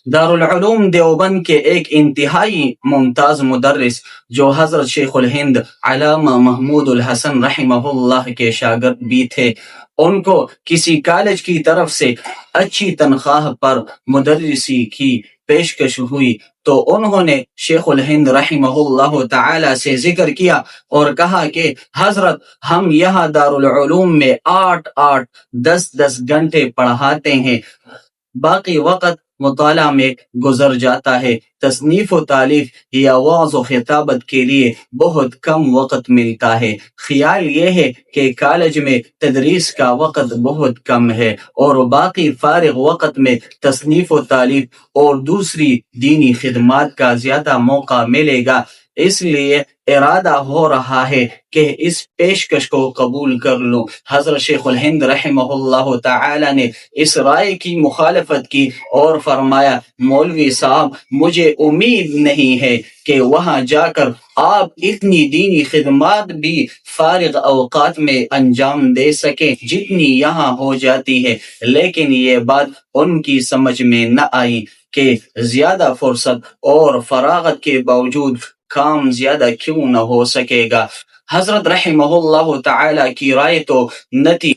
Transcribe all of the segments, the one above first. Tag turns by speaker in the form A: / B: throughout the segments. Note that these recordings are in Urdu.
A: دارالعلوم دیوبند کے ایک انتہائی ممتاز مدرس جو حضرت شیخ الہند علامہ محمود الحسن رحمہ اللہ کے شاگرد بھی تھے، ان کو کسی کالج کی طرف سے اچھی تنخواہ پر مدرسی کی پیشکش ہوئی تو انہوں نے شیخ الہند رحمہ اللہ تعالی سے ذکر کیا اور کہا کہ حضرت، ہم یہاں دارالعلوم میں 8 10 گھنٹے پڑھاتے ہیں، باقی وقت مطالعہ میں گزر جاتا ہے، تصنیف و تالیف یا وعظ و خطابت کے لیے بہت کم وقت ملتا ہے۔ خیال یہ ہے کہ کالج میں تدریس کا وقت بہت کم ہے اور باقی فارغ وقت میں تصنیف و تالیف اور دوسری دینی خدمات کا زیادہ موقع ملے گا، اس لیے ارادہ ہو رہا ہے کہ اس پیشکش کو قبول کر لوں۔ حضرت شیخ الہند رحمہ اللہ تعالی نے اس رائے کی مخالفت کی اور فرمایا، مولوی صاحب، مجھے امید نہیں ہے کہ وہاں جا کر آپ اتنی دینی خدمات بھی فارغ اوقات میں انجام دے سکیں جتنی یہاں ہو جاتی ہے۔ لیکن یہ بات ان کی سمجھ میں نہ آئی کہ زیادہ فرصت اور فراغت کے باوجود کام زیادہ کیوں نہ ہو سکے گا۔ حضرت رحمہ اللہ تعالی کی رائے تو نہ تھی،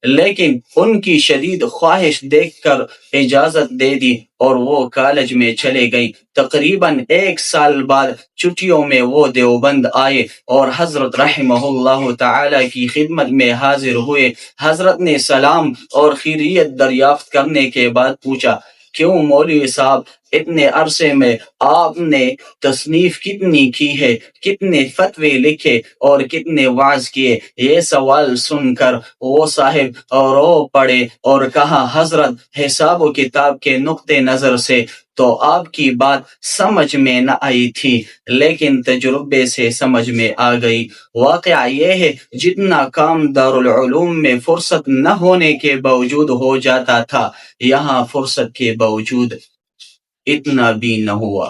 A: لیکن ان کی شدید خواہش دیکھ کر اجازت دے دی اور وہ کالج میں چلے گئی۔ تقریباً 1 سال بعد چھٹیوں میں وہ دیوبند آئے اور حضرت رحمہ اللہ تعالی کی خدمت میں حاضر ہوئے۔ حضرت نے سلام اور خیریت دریافت کرنے کے بعد پوچھا، کیوں مولوی صاحب، اتنے عرصے میں آپ نے تصنیف کتنی کی ہے، کتنے فتوے لکھے اور کتنے وعظ کیے؟ یہ سوال سن کر وہ صاحب رو پڑے اور کہا، حضرت، حساب و کتاب کے نقطۂ نظر سے تو آپ کی بات سمجھ میں نہ آئی تھی، لیکن تجربے سے سمجھ میں آ گئی۔ واقعہ یہ ہے، جتنا کام دارالعلوم میں فرصت نہ ہونے کے باوجود ہو جاتا تھا، یہاں فرصت کے باوجود اتنا بھی نہ ہوا۔